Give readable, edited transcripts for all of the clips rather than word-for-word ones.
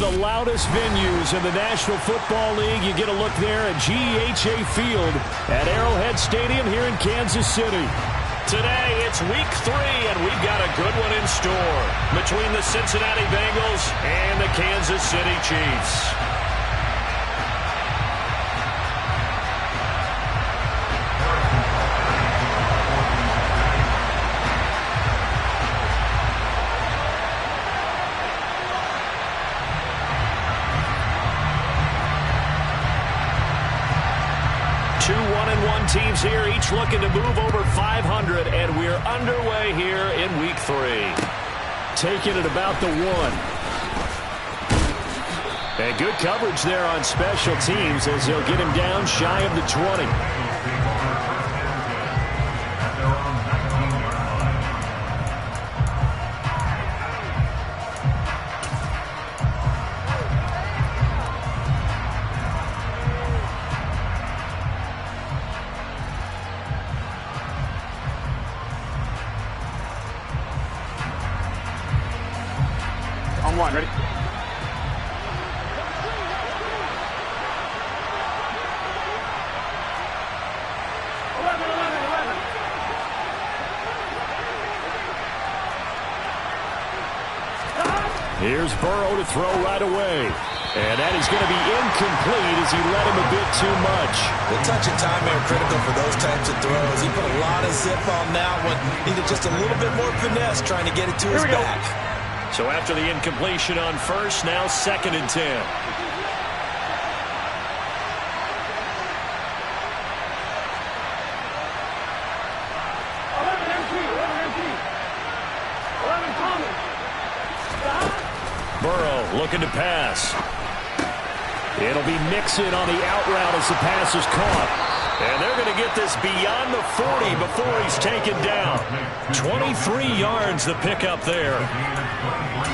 the loudest venues in the National Football League. You get a look there at GEHA Field at Arrowhead Stadium here in Kansas City. Today, it's week 3, and we've got a good one in store between the Cincinnati Bengals and the Kansas City Chiefs. Two 1-1 teams here, each looking to move over 500, and we're underway here in week 3. Taking it about the 1. And good coverage there on special teams as they'll get him down shy of the 20. On 1, ready? Here's Burrow to throw right away. And that is going to be incomplete as he let him a bit too much. The touch and timing are critical for those types of throws. He put a lot of zip on that one. Needed just a little bit more finesse trying to get it to his back. So after the incompletion on first, now 2nd and 10. Burrow looking to pass. It'll be Mixon on the out route as the pass is caught. And they're going to get this beyond the 40 before he's taken down. 23 yards the pickup there.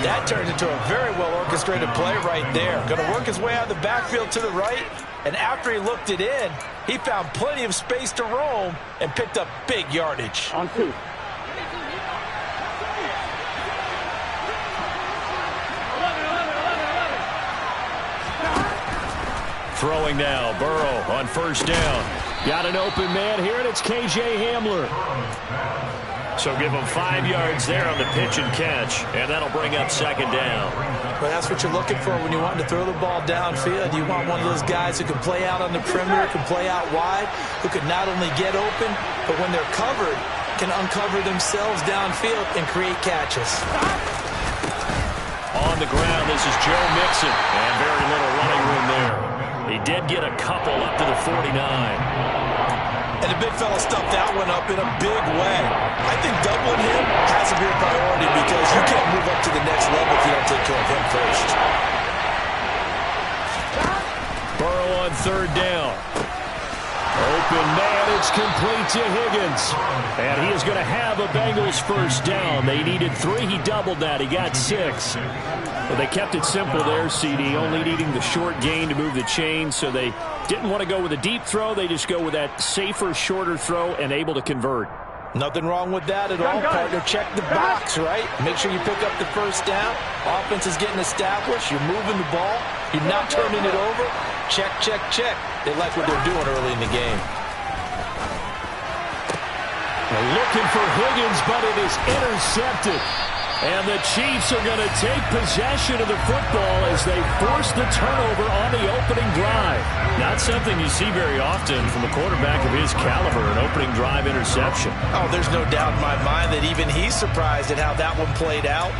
That turned into a very well-orchestrated play right there. Going to work his way out of the backfield to the right. And after he looked it in, he found plenty of space to roam and picked up big yardage. On 2. Throwing now, Burrow on first down. Got an open man here, and it's KJ Hamler. So give him 5 yards there on the pitch and catch, and that'll bring up 2nd down. Well, that's what you're looking for when you want to throw the ball downfield. You want one of those guys who can play out on the perimeter, can play out wide, who can not only get open, but when they're covered, can uncover themselves downfield and create catches. On the ground, this is Joe Mixon, and very little running room there. He did get a couple up to the 49. And the big fella stuffed that one up in a big way. I think doubling him has to be a priority because you can't move up to the next level if you don't take care of him first. Burrow on 3rd down. Open man, it's complete to Higgins. And he is going to have a Bengals first down. They needed 3, he doubled that, he got 6. Well, they kept it simple there, CD, only needing the short gain to move the chain, so they didn't want to go with a deep throw. They just go with that safer, shorter throw and able to convert. Nothing wrong with that at all, partner. Check the box, right? Make sure you pick up the first down. Offense is getting established. You're moving the ball. You're not turning it over. Check, check, check. They like what they're doing early in the game. They're looking for Higgins, but it is intercepted. And the Chiefs are going to take possession of the football as they force the turnover on the opening drive. Not something you see very often from a quarterback of his caliber, an opening drive interception. Oh, there's no doubt in my mind that even he's surprised at how that one played out.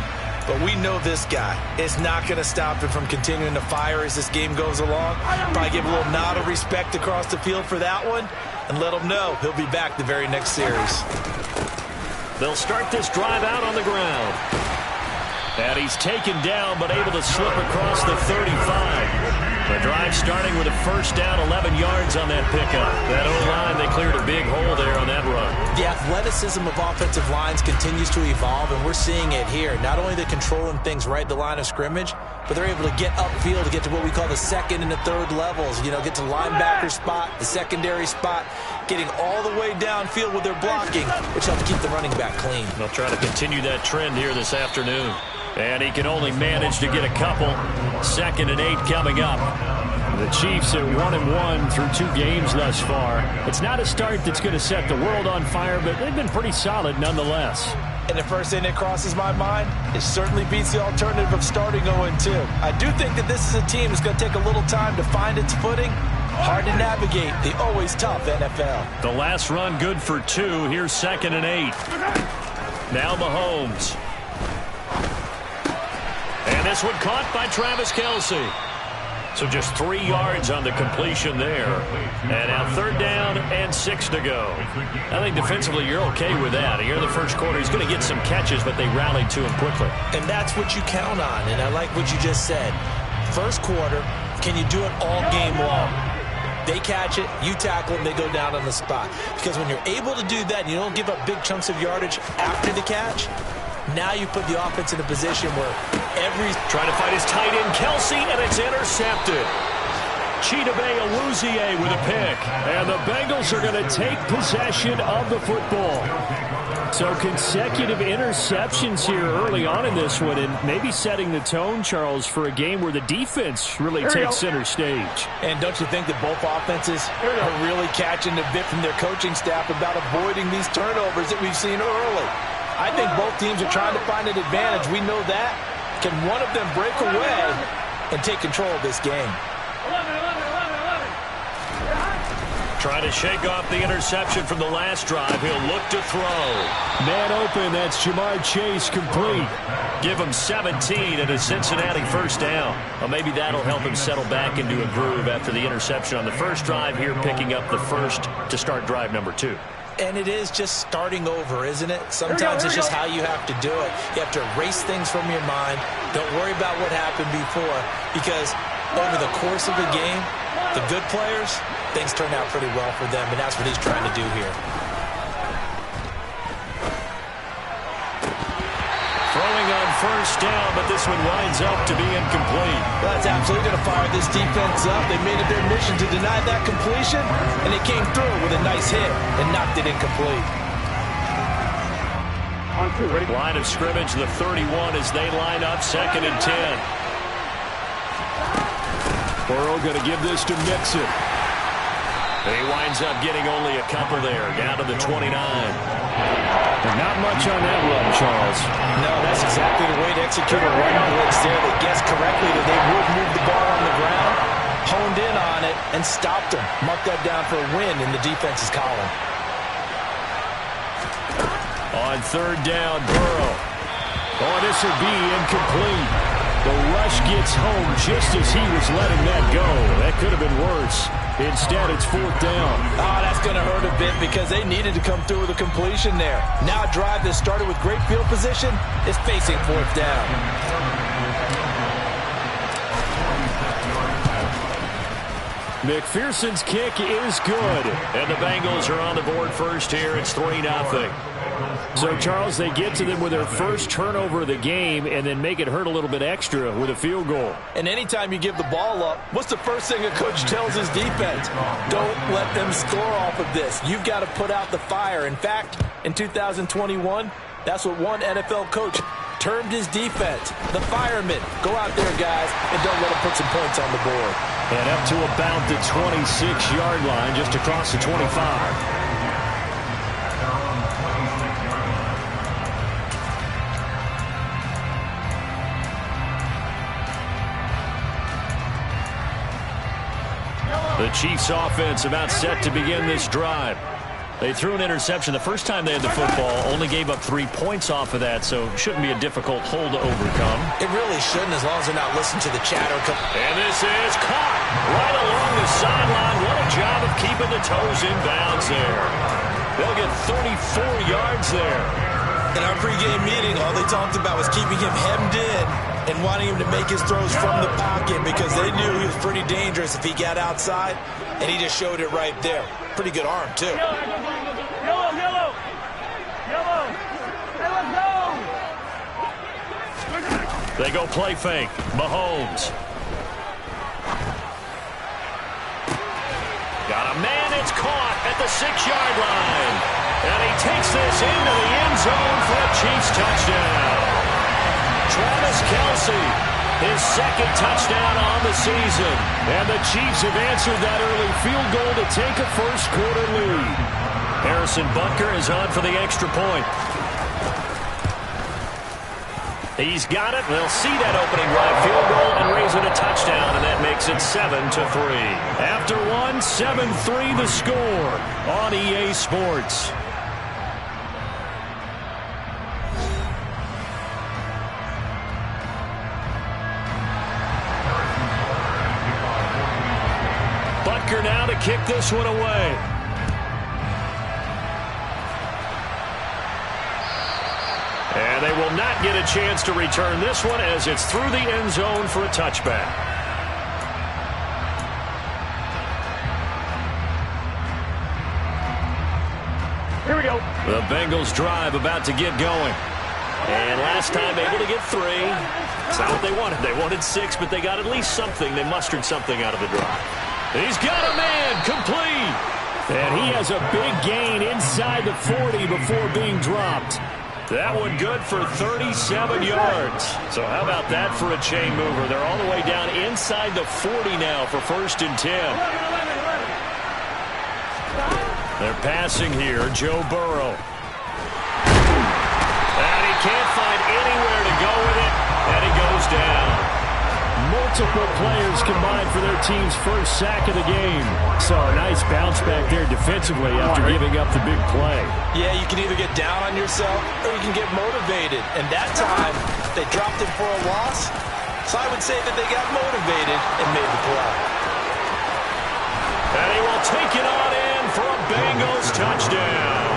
But we know this guy is not going to stop him from continuing to fire as this game goes along. Probably give a little nod of respect across the field for that one and let him know he'll be back the very next series. They'll start this drive out on the ground. And he's taken down but able to slip across the 35. The drive starting with a first down, 11 yards on that pickup. That O-line, they cleared a big hole there on that run. The athleticism of offensive lines continues to evolve, and we're seeing it here. Not only are they controlling things right at the line of scrimmage, but they're able to get upfield to get to what we call the second and the third levels. You know, get to the linebacker spot, the secondary spot, getting all the way downfield with their blocking, which helps keep the running back clean. They'll try to continue that trend here this afternoon. And he can only manage to get a couple. 2nd and 8 coming up. The Chiefs at 1-1 through 2 games thus far. It's not a start that's going to set the world on fire, but they've been pretty solid nonetheless. And the first thing that crosses my mind, it certainly beats the alternative of starting 0-2. I do think that this is a team that's going to take a little time to find its footing. Hard to navigate the always tough NFL. The last run good for 2. Here's 2nd and 8. Now Mahomes. And this one caught by Travis Kelce. So just 3 yards on the completion there. And now 3rd down and 6 to go. I think defensively you're okay with that. Here in the first quarter, he's going to get some catches, but they rallied to him quickly. And that's what you count on, and I like what you just said. First quarter, can you do it all game long? They catch it, you tackle them, they go down on the spot. Because when you're able to do that and you don't give up big chunks of yardage after the catch, now you put the offense in a position where trying to find his tight end, Kelce, and it's intercepted. Chidobe Awuzie with a pick. And the Bengals are going to take possession of the football. So consecutive interceptions here early on in this one, and maybe setting the tone, Charles, for a game where the defense really takes center stage. And don't you think that both offenses are really catching the bit from their coaching staff about avoiding these turnovers that we've seen early? I think both teams are trying to find an advantage. We know that. Can one of them break away and take control of this game? Trying to shake off the interception from the last drive. He'll look to throw. Man open. That's Jamar Chase complete. Give him 17 and a Cincinnati first down. Well, maybe that'll help him settle back into a groove after the interception on the first drive here, picking up the first to start drive number 2. And it is just starting over, isn't it? Sometimes it's just how you have to do it. You have to erase things from your mind. Don't worry about what happened before, because over the course of the game, the good players, things turn out pretty well for them, and that's what he's trying to do here. Throwing on first down, but this one winds up to be incomplete. Well, that's absolutely going to fire this defense up. They made it their mission to deny that completion, and they came through with a nice hit and knocked it incomplete. Line of scrimmage, the 31 as they line up, 2nd and 10. Burrow going to give this to Mixon. He winds up getting only a couple there, down to the 29. And not much on that run, Charles. No, that's exactly the way to execute a run blitz there. They guessed correctly that they would move the ball on the ground, honed in on it, and stopped them. Mark that down for a win in the defense's column. On 3rd down, Burrow. Oh, this will be incomplete. The rush gets home just as he was letting that go. That could have been worse. Instead, it's 4th down. Oh, that's going to hurt a bit because they needed to come through with a completion there. Now a drive that started with great field position is facing 4th down. McPherson's kick is good. And the Bengals are on the board first here. It's 3-0. So, Charles, they get to them with their first turnover of the game and then make it hurt a little bit extra with a field goal. And anytime you give the ball up, what's the first thing a coach tells his defense? Don't let them score off of this. You've got to put out the fire. In fact, in 2021, that's what one NFL coach termed his defense, the firemen. Go out there, guys, and don't let them put some points on the board. And up to about the 26-yard line, just across the 25. The Chiefs offense about set to begin this drive. They threw an interception the first time they had the football, only gave up 3 points off of that, so shouldn't be a difficult hole to overcome. It really shouldn't, as long as they're not listening to the chatter. And this is caught right along the sideline. What a job of keeping the toes in bounds there. They'll get 34 yards there. In our pregame meeting, all they talked about was keeping him hemmed in and wanting him to make his throws from the pocket because they knew he was pretty dangerous if he got outside, and he just showed it right there. Pretty good arm, too. Yellow. Hey, let's go. They go play fake. Mahomes. Got a man. It's caught at the 6-yard line. And he takes this into the end zone for a Chiefs touchdown. Travis Kelce, his second touchdown on the season. And the Chiefs have answered that early field goal to take a first-quarter lead. Harrison Butker is on for the extra point. He's got it. They'll see that opening drive field goal and raise it a touchdown, and that makes it 7-3. After one, 7-3 the score on EA Sports. Butker now to kick this one away. And they will not get a chance to return this one as it's through the end zone for a touchback. Here we go. The Bengals drive about to get going. And last time able to get 3. It's not what they wanted. They wanted 6, but they got at least something. They mustered something out of the drive. He's got a man complete. And he has a big gain inside the 40 before being dropped. That one good for 37 yards. So how about that for a chain mover? They're all the way down inside the 40 now for 1st and 10. They're passing here. Joe Burrow. And he can't find anywhere to go with it. And he goes down. Multiple players combined for their team's first sack of the game. So a nice bounce back there defensively after giving up the big play. Yeah, you can either get down on yourself or you can get motivated. And that time, they dropped him for a loss. So I would say that they got motivated and made the play. And he will take it on in for a Bengals touchdown.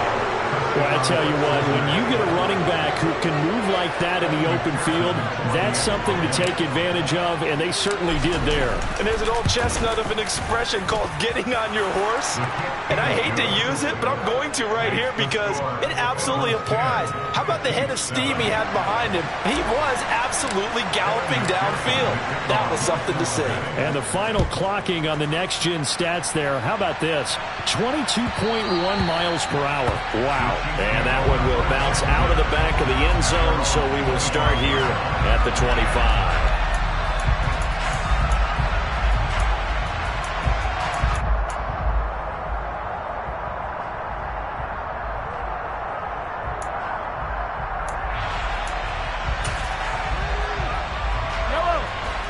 Well, I tell you what, when you get a running back who can move like that in the open field, that's something to take advantage of, and they certainly did there. And there's an old chestnut of an expression called getting on your horse. And I hate to use it, but I'm going to right here because it absolutely applies. How about the head of steam he had behind him? He was absolutely galloping downfield. That was something to see. And the final clocking on the next-gen stats there, how about this? 22.1 miles per hour. Wow. And that one will bounce out of the back of the end zone, so we will start here at the 25.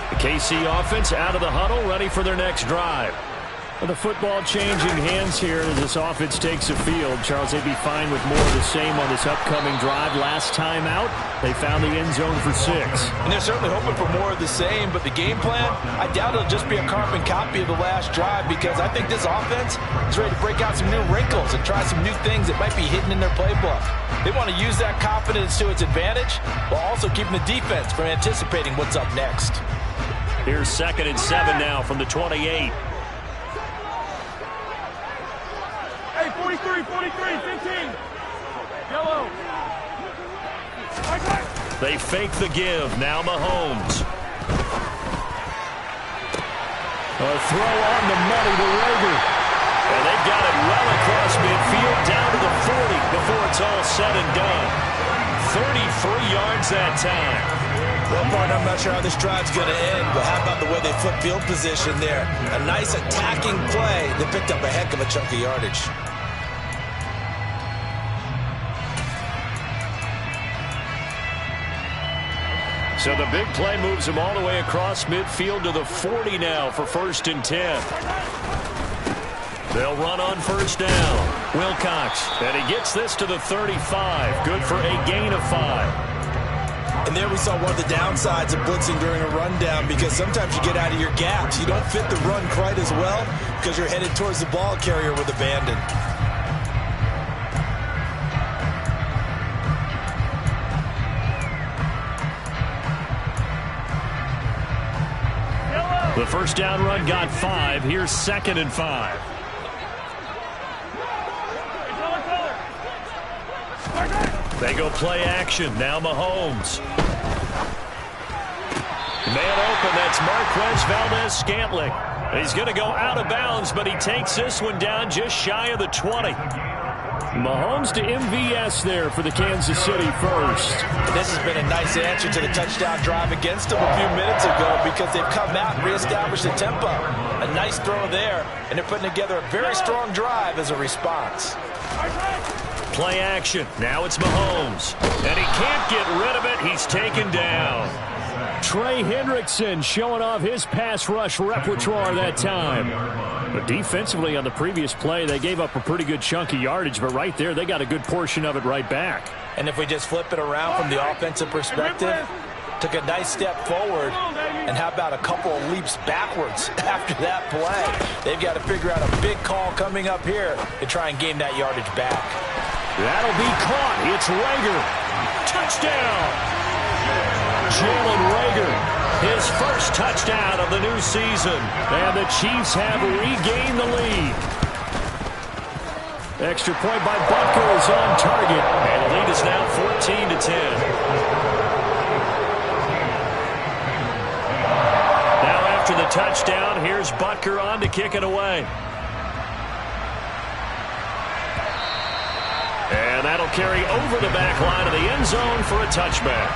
The KC offense out of the huddle, ready for their next drive. The football changing hands here as this offense takes the field. Charles, they'd be fine with more of the same on this upcoming drive. Last time out, they found the end zone for 6. And they're certainly hoping for more of the same, but the game plan, I doubt it'll just be a carbon copy of the last drive because I think this offense is ready to break out some new wrinkles and try some new things that might be hidden in their playbook. They want to use that confidence to its advantage while also keeping the defense from anticipating what's up next. Here's 2nd and 7 now from the 28. 43, 15. Yellow. They fake the give. Now Mahomes. A throw on the money to Rager. And they got it well across midfield down to the 40 before it's all said and done. 33 yards that time. Well, partner, I'm not sure how this drive's going to end, but how about the way they flip field position there? A nice attacking play that picked up a heck of a chunk of yardage. So the big play moves him all the way across midfield to the 40 now for 1st and 10. They'll run on 1st down. Wilcox, and he gets this to the 35. Good for a gain of 5. And there we saw one of the downsides of blitzing during a rundown because sometimes you get out of your gaps. You don't fit the run quite as well because you're headed towards the ball carrier with abandon. The 1st down run got 5. Here's 2nd and 5. They go play action. Now Mahomes. Man open. That's Marquez Valdez-Scantling. He's going to go out of bounds, but he takes this one down just shy of the 20. Mahomes to MVS there for the Kansas City first. This has been a nice answer to the touchdown drive against them a few minutes ago because they've come out and reestablished the tempo. A nice throw there, and they're putting together a very strong drive as a response. Play action. Now it's Mahomes. And he can't get rid of it. He's taken down. Trey Hendrickson showing off his pass rush repertoire that time. But defensively on the previous play, they gave up a pretty good chunk of yardage. But right there, they got a good portion of it right back. And if we just flip it around from the offensive perspective, took a nice step forward. And how about a couple of leaps backwards after that play? They've got to figure out a big call coming up here to try and gain that yardage back. That'll be caught. It's Rager. Touchdown. Jalen Rager, his first touchdown of the new season. And the Chiefs have regained the lead. Extra point by Butker is on target. And the lead is now 14-10. Now after the touchdown, here's Butker on to kick it away. And that'll carry over the back line of the end zone for a touchback.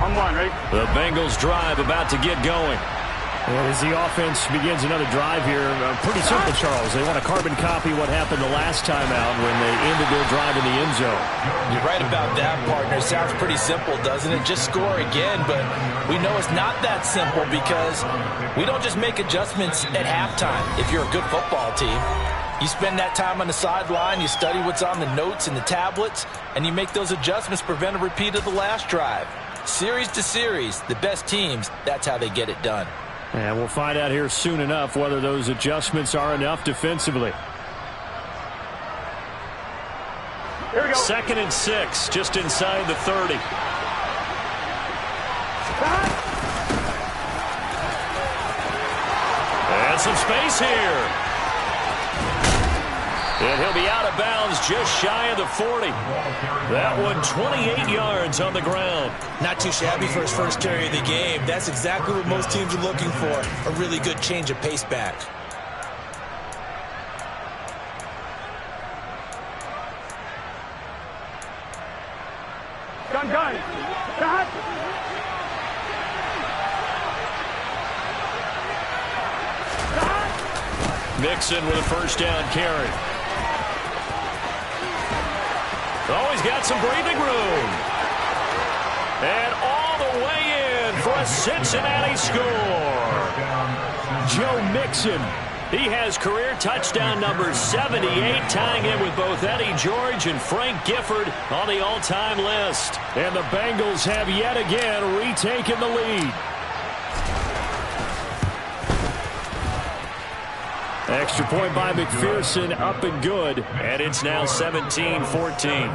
On one, right? The Bengals drive about to get going. And as the offense begins another drive here, pretty simple, Charles. They want to carbon copy what happened the last time out when they ended their drive in the end zone. You're right about that, partner. Sounds pretty simple, doesn't it? Just score again, but we know it's not that simple because we don't just make adjustments at halftime if you're a good football team. You spend that time on the sideline, you study what's on the notes and the tablets, and you make those adjustments to prevent a repeat of the last drive. Series to series, the best teams, that's how they get it done. And we'll find out here soon enough whether those adjustments are enough defensively. Here we go. 2nd and 6, just inside the 30. And some space here. And he'll be out of bounds just shy of the 40. That one 28 yards on the ground. Not too shabby for his first carry of the game. That's exactly what most teams are looking for, a really good change of pace back. Gun. Got. Mixon with a first down carry. Oh, he's got some breathing room. And all the way in for a Cincinnati score. Joe Mixon. He has career touchdown number 78, tying in with both Eddie George and Frank Gifford on the all-time list. And the Bengals have yet again retaken the lead. Extra point by McPherson, up and good. And it's now 17-14.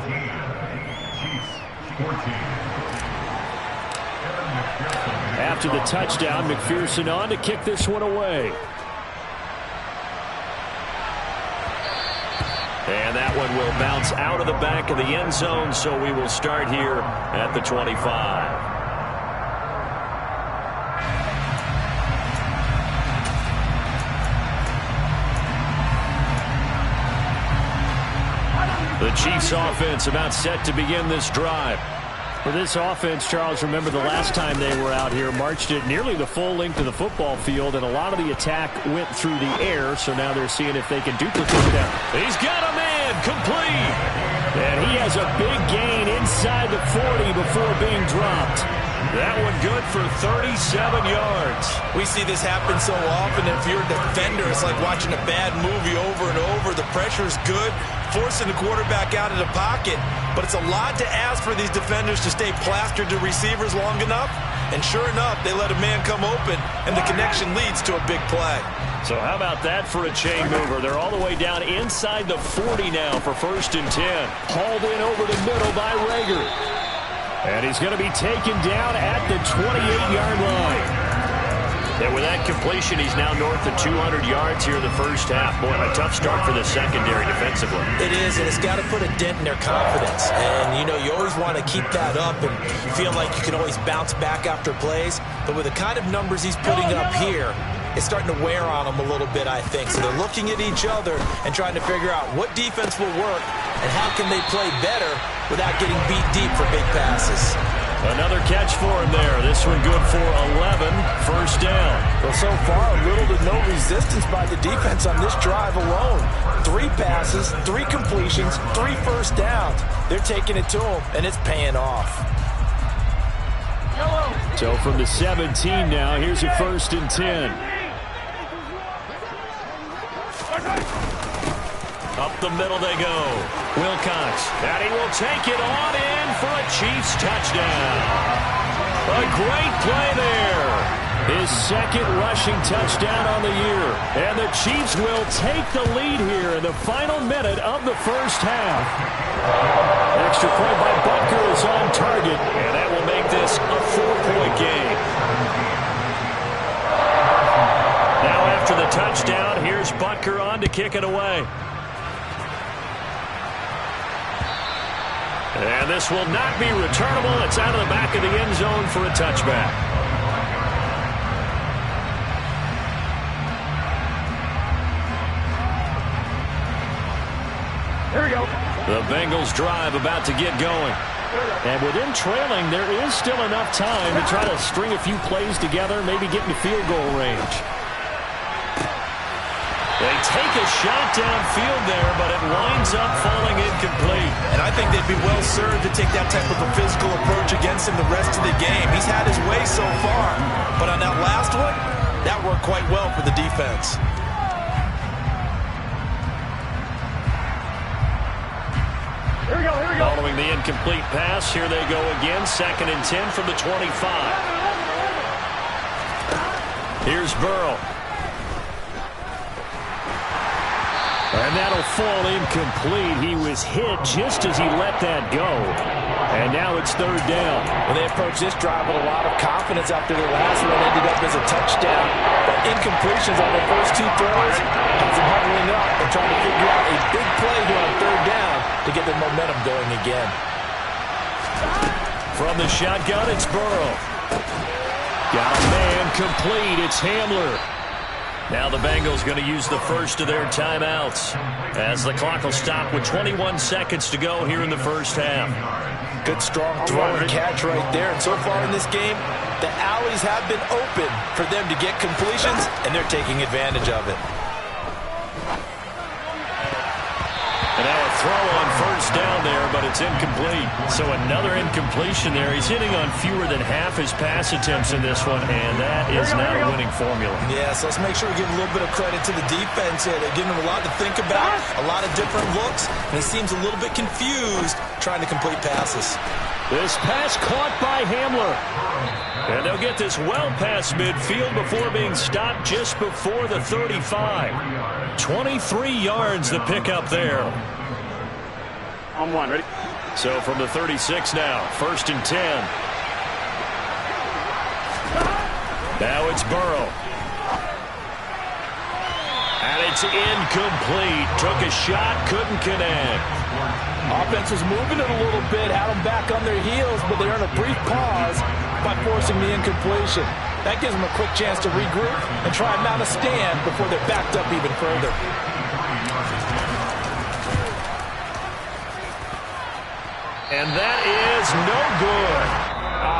After the touchdown, McPherson on to kick this one away. And that one will bounce out of the back of the end zone, so we will start here at the 25. The Chiefs offense about set to begin this drive. For this offense, Charles, remember the last time they were out here, marched it nearly the full length of the football field, and a lot of the attack went through the air, so now they're seeing if they can duplicate that. He's got a man complete. And he has a big gain inside the 40 before being dropped. That one good for 37 yards. We see this happen so often. If you're a defender, it's like watching a bad movie over and over. The pressure's good, forcing the quarterback out of the pocket. But it's a lot to ask for these defenders to stay plastered to receivers long enough. And sure enough, they let a man come open, and the connection leads to a big play. So how about that for a chain mover? They're all the way down inside the 40 now for 1st and 10. Hauled in over the middle by Rager. And he's going to be taken down at the 28-yard line. And with that completion, he's now north of 200 yards here in the first half. Boy, a tough start for the secondary defensively. It is, and it's got to put a dent in their confidence. And, you know, you always want to keep that up and feel like you can always bounce back after plays. But with the kind of numbers he's putting up here, it's starting to wear on them a little bit, I think. So they're looking at each other and trying to figure out what defense will work and how can they play better without getting beat deep for big passes. Another catch for him there. This one good for 11. First down. Well, so far, little to no resistance by the defense on this drive alone. 3 passes, 3 completions, 3 first downs. They're taking it to him, and it's paying off. So from the 17 now, here's a 1st and 10. Up the middle they go. Wilcox. And he will take it on in for a Chiefs touchdown. A great play there. His 2nd rushing touchdown on the year. And the Chiefs will take the lead here in the final minute of the first half. Extra point by Butker is on target. And that will make this a 4-point game. Now after the touchdown, here's Butker on to kick it away. And this will not be returnable. It's out of the back of the end zone for a touchback. Here we go. The Bengals drive about to get going. And with them trailing, there is still enough time to try to string a few plays together, maybe get into field goal range. They take a shot downfield there, but it winds up falling incomplete. And I think they'd be well served to take that type of a physical approach against him the rest of the game. He's had his way so far, but on that last one, that worked quite well for the defense. Here we go, here we go. Following the incomplete pass, here they go again. 2nd and 10 from the 25. Here's Burrow. And that'll fall incomplete. He was hit just as he let that go. And now it's 3rd down. Well, they approached this drive with a lot of confidence after their last one ended up as a touchdown. But incompletions on their first 2 throws has them huddling up and trying to figure out a big play here on 3rd down to get their momentum going again. From the shotgun, it's Burrow. Got a man complete. It's Hamler. Now the Bengals going to use the first of their timeouts as the clock will stop with 21 seconds to go here in the first half. Good strong throw and catch right there. And so far in this game, the alleys have been open for them to get completions, and they're taking advantage of it. And now a throw on 1st down there, but it's incomplete. So another incompletion there. He's hitting on fewer than half his pass attempts in this one, and that is not a winning formula. Yeah, so let's make sure we give a little bit of credit to the defense here. They're giving him a lot to think about, a lot of different looks, and he seems a little bit confused trying to complete passes. This pass caught by Hamler. And they'll get this well past midfield before being stopped just before the 35. 23 yards the pickup there. On 1, ready? So from the 36 now, 1st and 10. Now it's Burrow. And it's incomplete. Took a shot, couldn't connect. Offense was moving it a little bit, had them back on their heels, but they earned a brief pause by forcing the incompletion. That gives them a quick chance to regroup and try and mount a stand before they're backed up even further. And that is no good.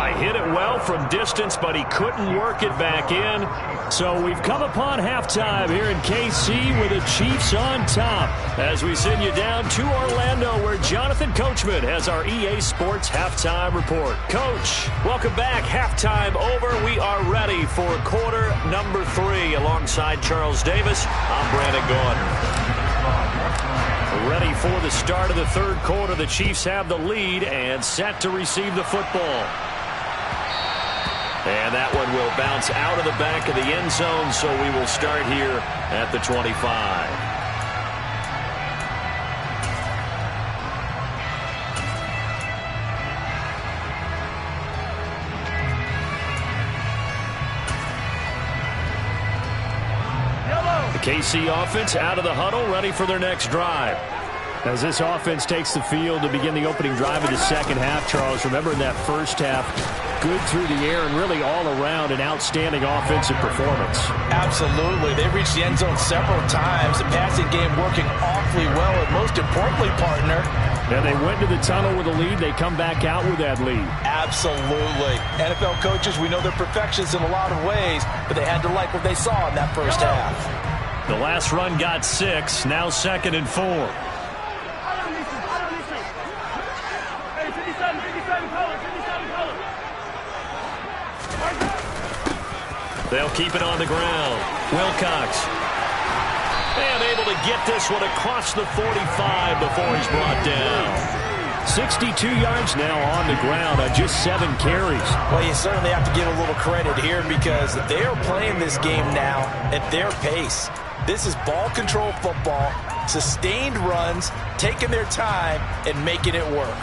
He hit it well from distance, but he couldn't work it back in. So we've come upon halftime here in KC with the Chiefs on top as we send you down to Orlando where Jonathan Coachman has our EA Sports halftime report. Coach, welcome back. Halftime over. We are ready for quarter number 3 alongside Charles Davis. I'm Brandon Gordon. Ready for the start of the 3rd quarter. The Chiefs have the lead and set to receive the football. And that one will bounce out of the back of the end zone, so we will start here at the 25. KC offense out of the huddle, ready for their next drive. As this offense takes the field to begin the opening drive of the second half, Charles, remember in that first half, good through the air and really all around an outstanding offensive performance. Absolutely. They reached the end zone several times. The passing game working awfully well, and most importantly, partner, and they went to the tunnel with a lead. They come back out with that lead. Absolutely. NFL coaches, we know they're perfectionists in a lot of ways, but they had to like what they saw in that first half. The last run got 6, now 2nd and 4. They'll keep it on the ground. Wilcox. And able to get this one across the 45 before he's brought down. 62 yards now on the ground on just 7 carries. Well, you certainly have to give a little credit here because they are playing this game now at their pace. This is ball control football, sustained runs, taking their time, and making it work.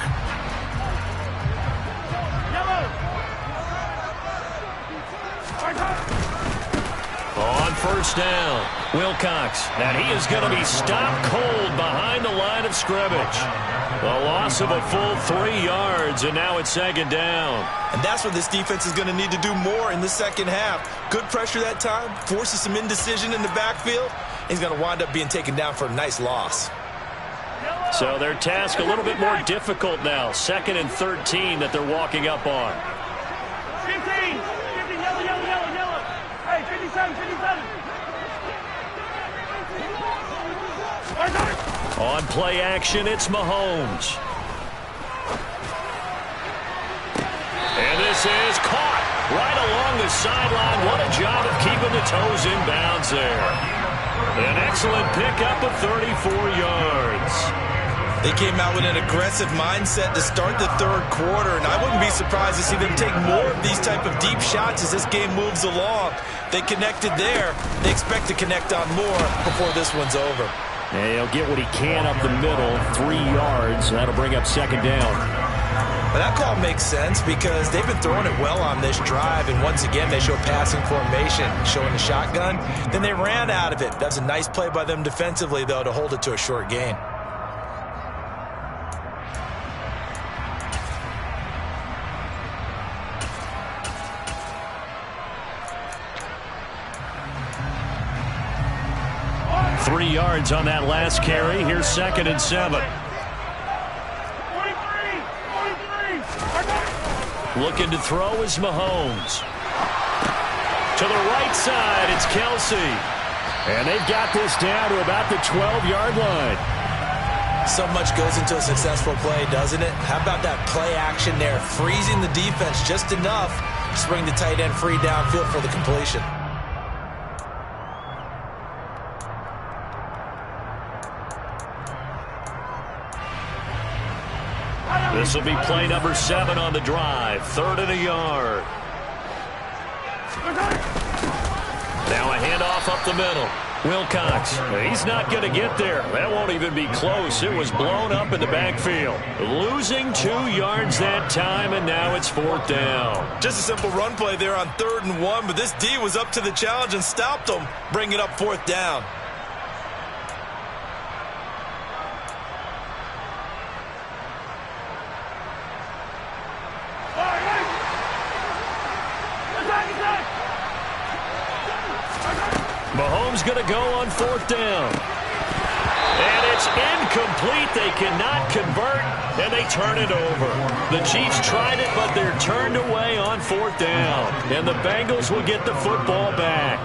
On first down, Wilcox, and he is going to be stopped cold behind the line of scrimmage. A loss of a full 3 yards, and now it's 2nd down. And that's what this defense is going to need to do more in the second half. Good pressure that time, forces some indecision in the backfield. He's going to wind up being taken down for a nice loss. So their task a little bit more difficult now. 2nd and 13 that they're walking up on. 15, yellow. Hey, 57. On play action, it's Mahomes. And this is caught right along the sideline. What a job of keeping the toes in bounds there. An excellent pickup of 34 yards. They came out with an aggressive mindset to start the third quarter, and I wouldn't be surprised to see them take more of these type of deep shots as this game moves along. They connected there. They expect to connect on more before this one's over. And he'll get what he can up the middle, 3 yards. That'll bring up 2nd down. But that call makes sense because they've been throwing it well on this drive, and once again they show passing formation, showing the shotgun. Then they ran out of it. That's a nice play by them defensively, though, to hold it to a short gain. Three yards on that last carry. Here's 2nd and 7. 43. Looking to throw is Mahomes. To the right side, it's Kelsey. And they've got this down to about the 12-yard line. So much goes into a successful play, doesn't it? How about that play action there, freezing the defense just enough to bring the tight end free downfield for the completion. This will be play number 7 on the drive. 3rd and a yard. Now a handoff up the middle. Wilcox, he's not going to get there. That won't even be close. It was blown up in the backfield. Losing 2 yards that time, and now it's 4th down. Just a simple run play there on 3rd and 1, but this D was up to the challenge and stopped them, bringing up 4th down. Mahomes going to go on 4th down. And it's incomplete. They cannot convert, and they turn it over. The Chiefs tried it, but they're turned away on 4th down. And the Bengals will get the football back.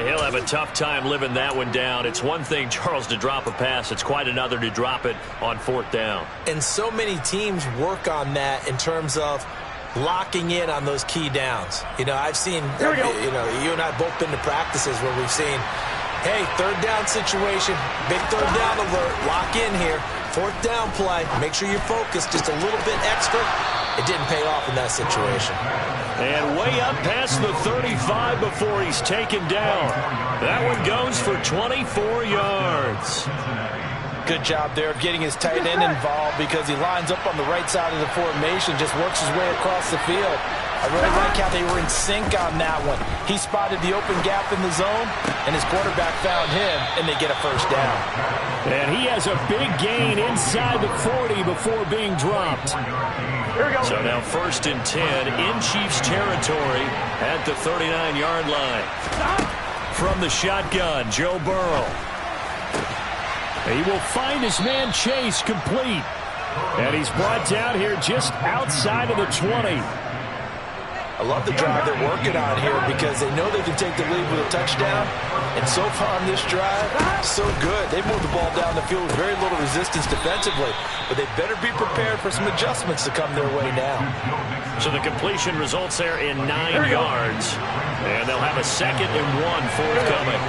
He'll have a tough time living that one down. It's one thing, Charles, to drop a pass. It's quite another to drop it on 4th down. And so many teams work on that in terms of locking in on those key downs. You know, I've seen, you and I both been to practices where we've seen, hey, 3rd down situation, big 3rd down alert, lock in here, 4th down play, make sure you're focused just a little bit extra. It didn't pay off in that situation. And way up past the 35 before he's taken down. That one goes for 24 yards. Good job there getting his tight end involved because he lines up on the right side of the formation, just works his way across the field. I really like how they were in sync on that one. He spotted the open gap in the zone, and his quarterback found him, and they get a first down. And he has a big gain inside the 40 before being dropped. So now 1st and 10 in Chiefs territory at the 39-yard line. From the shotgun, Joe Burrow. He will find his man Chase complete. And he's brought down here just outside of the 20. I love the drive they're working on here because they know they can take the lead with a touchdown. And so far on this drive, so good. They moved the ball down the field with very little resistance defensively. But they better be prepared for some adjustments to come their way now. So the completion results there in 9 yards. And they'll have a 2nd and 1 forthcoming.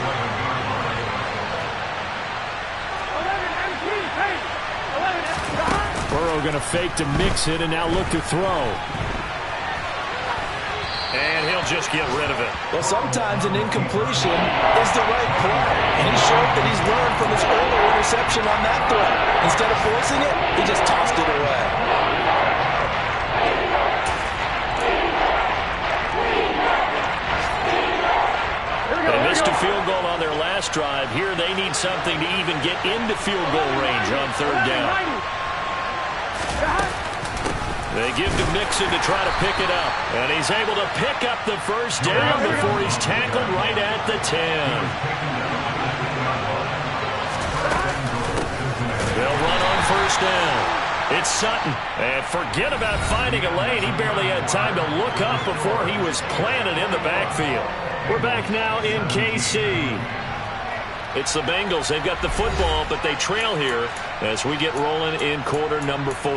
Burrow going to fake to mix it and now look to throw. And he'll just get rid of it. Well, sometimes an incompletion is the right play. And he showed that he's learned from his earlier interception on that throw. Instead of forcing it, he just tossed it away. They missed a field goal on their last drive. Here they need something to even get into field goal range on 3rd down. They give to Mixon to try to pick it up. And he's able to pick up the first down before he's tackled right at the 10. They'll run on 1st down. It's Sutton. And forget about finding a lane. He barely had time to look up before he was planted in the backfield. We're back now in KC. It's the Bengals. They've got the football, but they trail here as we get rolling in quarter number 4.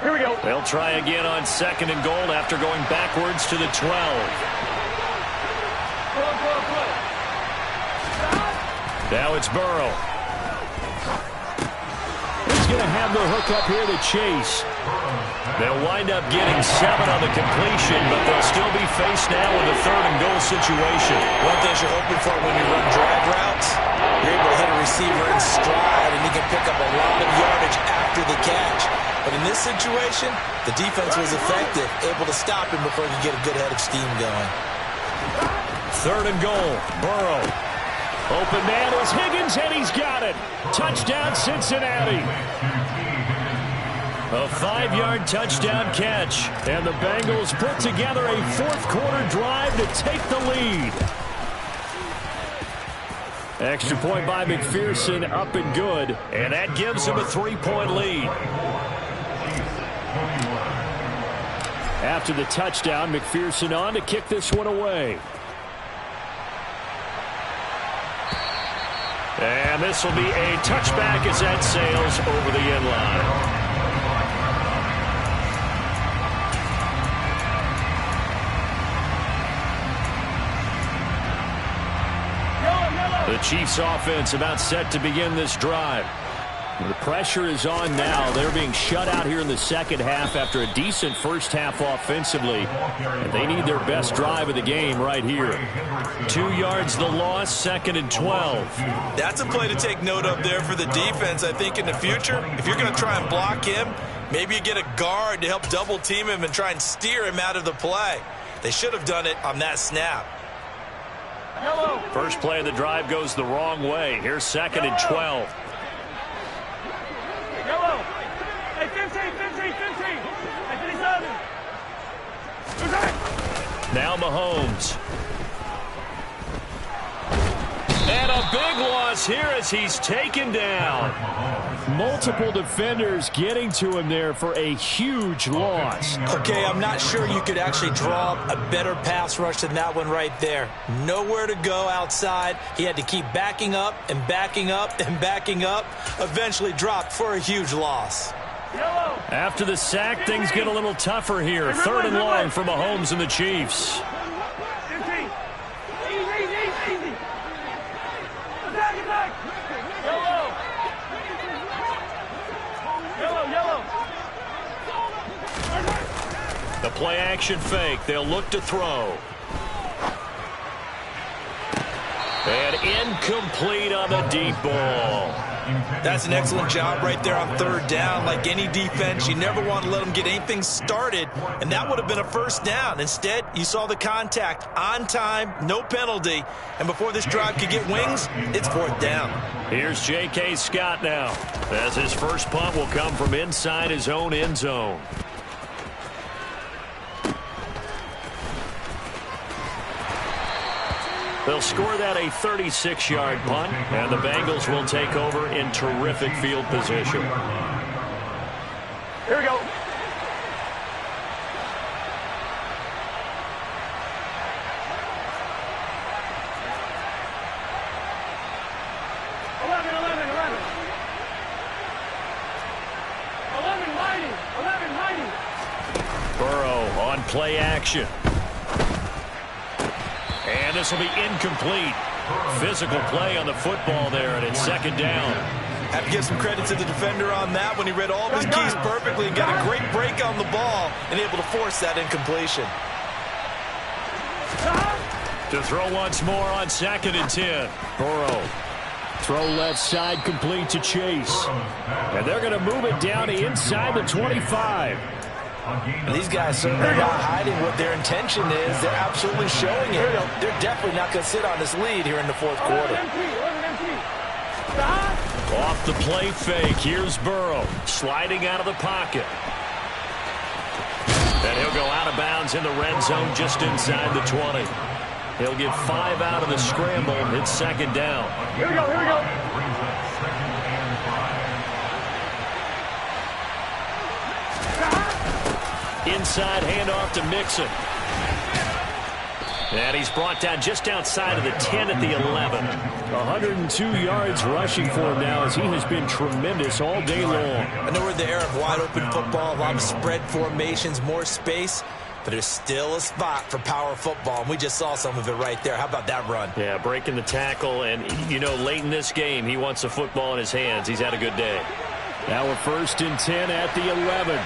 Here we go. They'll try again on 2nd and goal after going backwards to the 12. Now it's Burrow. He's going to have the hook up here to Chase. They'll wind up getting 7 on the completion, but they'll still be faced now with a 3rd and goal situation. One thing you're hoping for when you run drag routes, you're able to hit a receiver in stride, and he can pick up a lot of yardage after the catch. But in this situation, the defense was effective, able to stop him before he could get a good head of steam going. 3rd and goal. Burrow. Open man is Higgins, and he's got it. Touchdown, Cincinnati. A 5-yard touchdown catch. And the Bengals put together a 4th-quarter drive to take the lead. Extra point by McPherson, up and good. And that gives them a 3-point lead. After the touchdown, McPherson on to kick this one away. And this will be a touchback as that sails over the end line. The Chiefs offense about set to begin this drive. The pressure is on now. They're being shut out here in the 2nd half after a decent first half offensively. And they need their best drive of the game right here. 2 yards the loss, 2nd and 12. That's a play to take note of there for the defense, I think, in the future. If you're going to try and block him, maybe you get a guard to help double team him and try and steer him out of the play. They should have done it on that snap. First play of the drive goes the wrong way. Here's 2nd and 12. Yellow. Hey, 15. Hey, 57. Now Mahomes. And a big loss here as he's taken down. Multiple defenders getting to him there for a huge loss. Okay, I'm not sure you could actually draw a better pass rush than that one right there. Nowhere to go outside. He had to keep backing up and backing up and backing up. Eventually dropped for a huge loss. Yellow. After the sack, things get a little tougher here. 3rd and long for Mahomes and the Chiefs. 15. Easy. Attack. Yellow. The play action fake. They'll look to throw. incomplete on the deep ball. That's an excellent job right there on third down. Like any defense, you never want to let them get anything started, and that would have been a first down. Instead, you saw the contact on time, no penalty, and before this drive could get wings, it's fourth down. Here's J.K. Scott now, as his first punt will come from inside his own end zone. They'll score that a 36-yard punt, and the Bengals will take over in terrific field position. Here we go. Burrow on play action. And this will be incomplete. Physical play on the football there, and it's second down. Have to give some credit to the defender on that when he read all of his keys perfectly and got a great break on the ball and able to force that incompletion. To throw once more on 2nd and 10. Burrow. Throw left side complete to Chase. And they're going to move it down to inside the 25. These guys certainly are not hiding what their intention is. They're absolutely showing it. They're definitely not going to sit on this lead here in the fourth quarter. Off the play fake. Here's Burrow sliding out of the pocket. And he'll go out of bounds in the red zone just inside the 20. He'll get 5 out of the scramble. It's second down. Here we go, here we go. Inside handoff to Mixon. And he's brought down just outside of the 10 at the 11. 102 yards rushing for him now as he has been tremendous all day long. I know we're in the era of wide open football, a lot of spread formations, more space, but there's still a spot for power football, and we just saw some of it right there. How about that run? Yeah, breaking the tackle, and, you know, late in this game, he wants the football in his hands. He's had a good day. Now a 1st and 10 at the 11.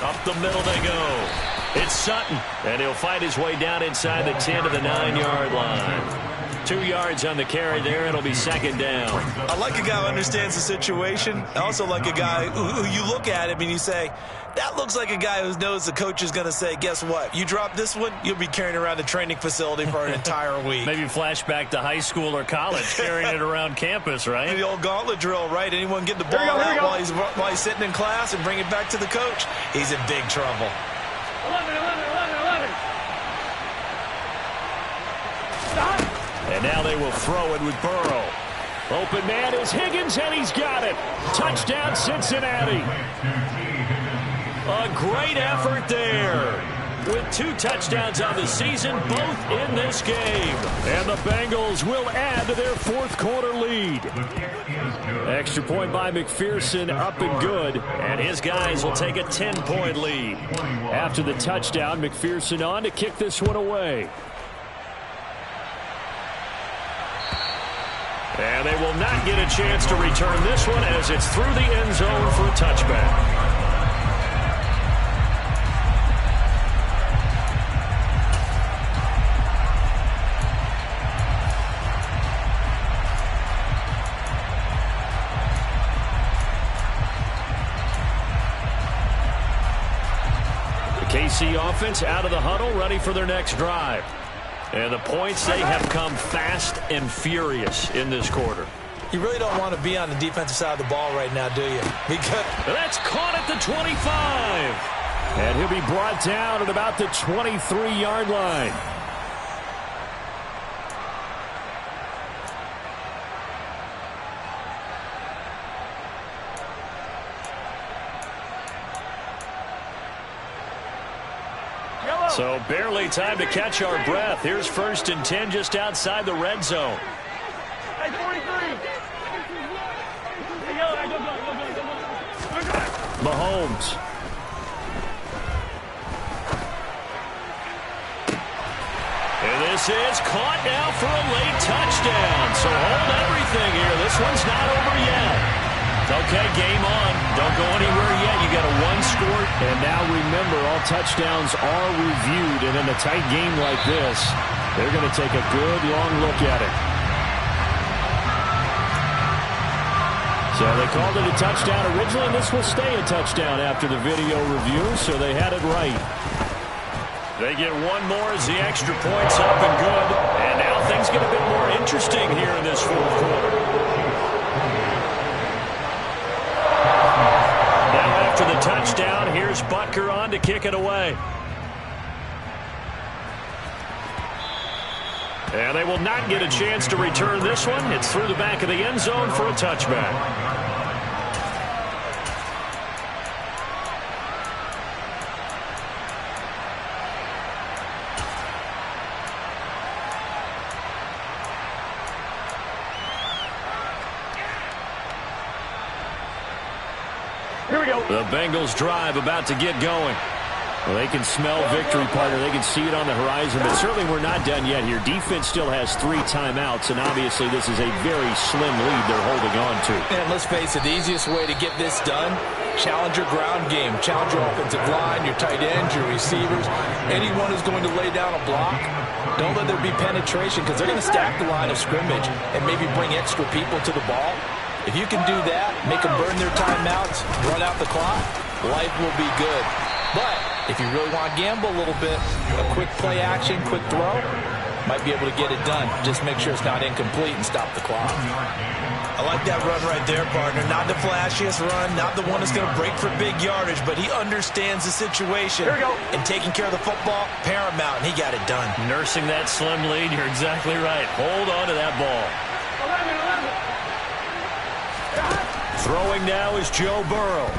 Up the middle they go. It's Sutton, and he'll fight his way down inside the 10 to the 9-yard line. 2 yards on the carry there. It'll be second down. I like a guy who understands the situation. I also like a guy who you look at him and you say, that looks like a guy who knows the coach is going to say, guess what? You drop this one, you'll be carrying around the training facility for an entire week. Maybe flashback to high school or college, carrying it around campus, right? The old gauntlet drill, right? Anyone get the ball out while he's sitting in class and bring it back to the coach, he's in big trouble. 11. Stop. And now they will throw it with Burrow. Open man is Higgins, and he's got it. Touchdown, Cincinnati. A great effort there. With 2 touchdowns on the season, both in this game. And the Bengals will add to their fourth quarter lead. Extra point by McPherson, up and good. And his guys will take a 10-point lead. After the touchdown, McPherson on to kick this one away. And they will not get a chance to return this one as it's through the end zone for a touchback. KC offense out of the huddle, ready for their next drive. And the points, they have come fast and furious in this quarter. You really don't want to be on the defensive side of the ball right now, do you? Because that's caught at the 25. And he'll be brought down at about the 23-yard line. So barely time to catch our breath. Here's 1st and 10 just outside the red zone. Hey, 43. Hey, go. Mahomes. And this is caught now for a late touchdown. So hold everything here. This one's not over yet. Okay, game on. Don't go anywhere yet. You got a 1-score. And now remember, all touchdowns are reviewed. And in a tight game like this, They're going to take a good long look at it. So they called it a touchdown originally, and this will stay a touchdown after the video review, so they had it right. They get one more as the extra point's up and good. And now things get a bit more interesting here in this fourth quarter. Now after the touchdown, here's Butker on to kick it away. And they will not get a chance to return this one. It's through the back of the end zone for a touchback. Here we go. The Bengals drive about to get going. Well, they can smell victory, partner. They can see it on the horizon, but certainly we're not done yet here. Defense still has 3 timeouts, and obviously this is a very slim lead they're holding on to. And let's face it, the easiest way to get this done, challenge your ground game. Challenge your offensive line, your tight ends, your receivers. Anyone who's going to lay down a block, don't let there be penetration because they're going to stack the line of scrimmage and maybe bring extra people to the ball. If you can do that, make them burn their timeouts, run out the clock, life will be good. But if you really want to gamble a little bit, a quick play action, quick throw, might be able to get it done. Just make sure it's not incomplete and stop the clock. I like that run right there, partner. Not the flashiest run, not the one that's going to break for big yardage, but he understands the situation. Here we go. And taking care of the football, paramount, and he got it done. Nursing that slim lead, you're exactly right. Hold on to that ball. 11. Throwing now is Joe Burrow.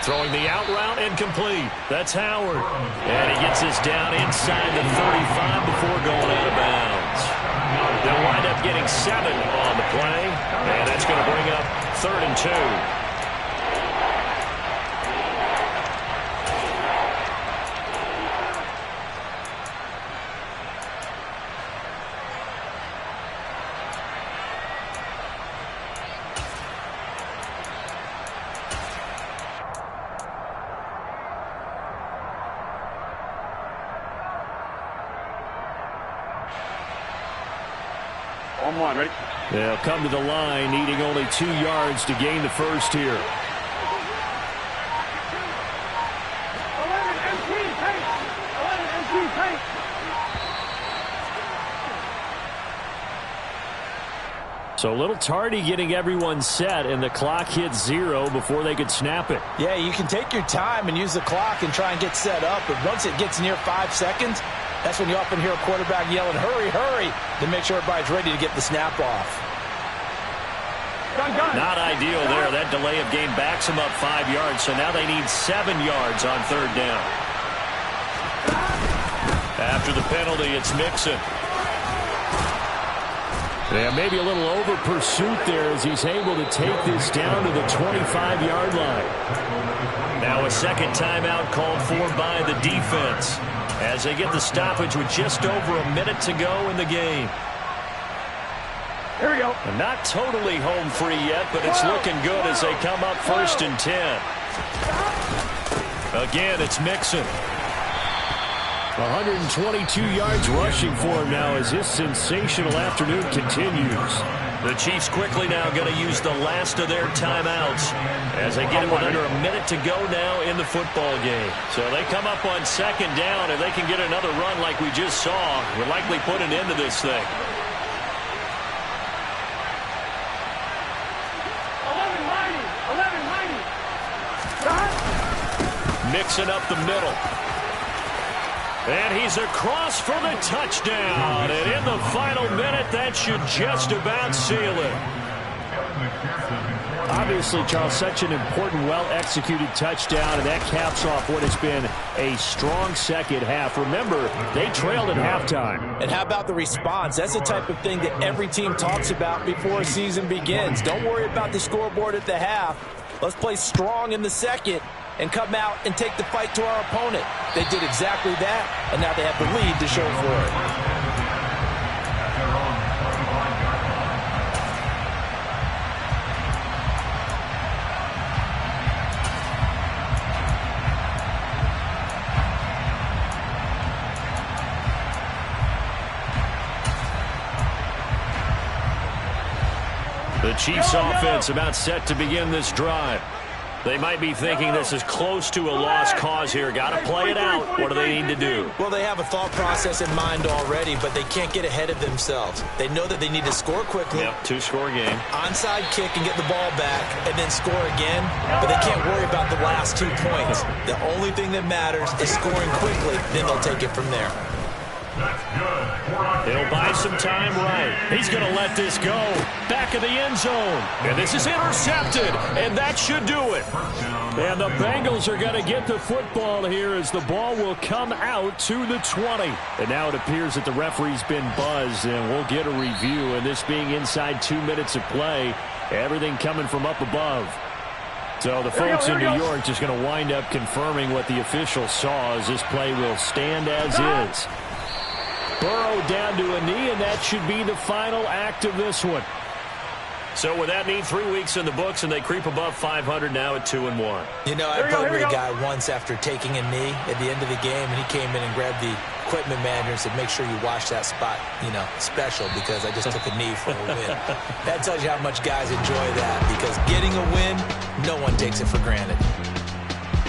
Throwing the out route incomplete. That's Howard. And he gets this down inside the 35 before going out of bounds. They'll wind up getting 7 on the play. And that's going to bring up 3rd and 2. On one, ready? They'll come to the line, needing only 2 yards to gain the first here. 11 MP paint. 11 MP paint. So a little tardy getting everyone set, and the clock hits 0 before they could snap it. Yeah, you can take your time and use the clock and try and get set up, but once it gets near 5 seconds, that's when you often hear a quarterback yelling, hurry, hurry, to make sure everybody's ready to get the snap off. Gun. Not ideal there. That delay of game backs them up 5 yards, so now they need 7 yards on 3rd down. After the penalty, it's Mixon. Yeah, maybe a little over pursuit there as he's able to take this down to the 25-yard line. Now a second timeout called for by the defense as they get the stoppage with just over a minute to go in the game. Here we go. And not totally home free yet, but it's looking good as they come up 1st and 10. Again, it's Mixon. 122 yards rushing for him now as this sensational afternoon continues. The Chiefs quickly now going to use the last of their timeouts as they get it with under a minute to go now in the football game. So they come up on 2nd down, and they can get another run like we just saw. Would likely put an end to this thing. 11-90. Mixing up the middle. And he's across for the touchdown. And in the final minute, that should just about seal it. Obviously, Charles, such an important, well-executed touchdown, and that caps off what has been a strong second half. Remember, they trailed at halftime. And how about the response? That's the type of thing that every team talks about before a season begins. Don't worry about the scoreboard at the half. Let's play strong in the second and come out and take the fight to our opponent. They did exactly that, and now they have the lead to show for it. The Chiefs offense about set to begin this drive. They might be thinking this is close to a lost cause here. Got to play it out. What do they need to do? Well, they have a thought process in mind already, but they can't get ahead of themselves. They know that they need to score quickly. Yep, two-score game. Onside kick and get the ball back and then score again, but they can't worry about the last 2 points. The only thing that matters is scoring quickly, then they'll take it from there. He'll buy some time right. He's going to let this go. Back of the end zone. And this is intercepted. And that should do it. And the Bengals are going to get the football here as the ball will come out to the 20. And now it appears that the referee's been buzzed, and we'll get a review. And this being inside 2 minutes of play, everything coming from up above. So the folks in New York just going to wind up confirming what the official saw as this play will stand as is. Burrow down to a knee, and that should be the final act of this one. So with that need 3 weeks in the books, and they creep above 500 now at 2-1. You know, I played with a guy once after taking a knee at the end of the game, and he came in and grabbed the equipment manager and said, make sure you watch that spot, you know, special, because I just took a knee for a win. That tells you how much guys enjoy that, because getting a win, no one takes it for granted.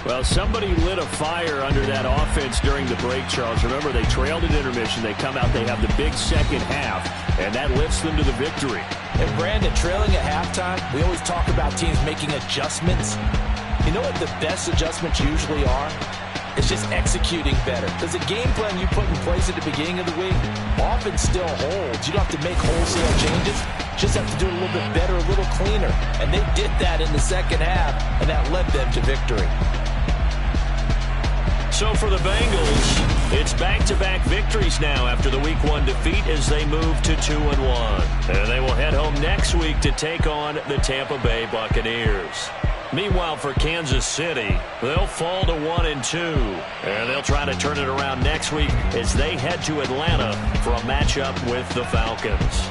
Well, somebody lit a fire under that offense during the break, Charles. Remember, they trailed at intermission. They come out, they have the big second half, and that lifts them to the victory. And Brandon, trailing at halftime, we always talk about teams making adjustments. You know what the best adjustments usually are? It's just executing better. Because the game plan you put in place at the beginning of the week often still holds. You don't have to make wholesale changes. Just have to do it a little bit better, a little cleaner. And they did that in the second half, and that led them to victory. So for the Bengals, it's back-to-back victories now after the Week 1 defeat as they move to 2-1. And they will head home next week to take on the Tampa Bay Buccaneers. Meanwhile, for Kansas City, they'll fall to 1-2. And they'll try to turn it around next week as they head to Atlanta for a matchup with the Falcons.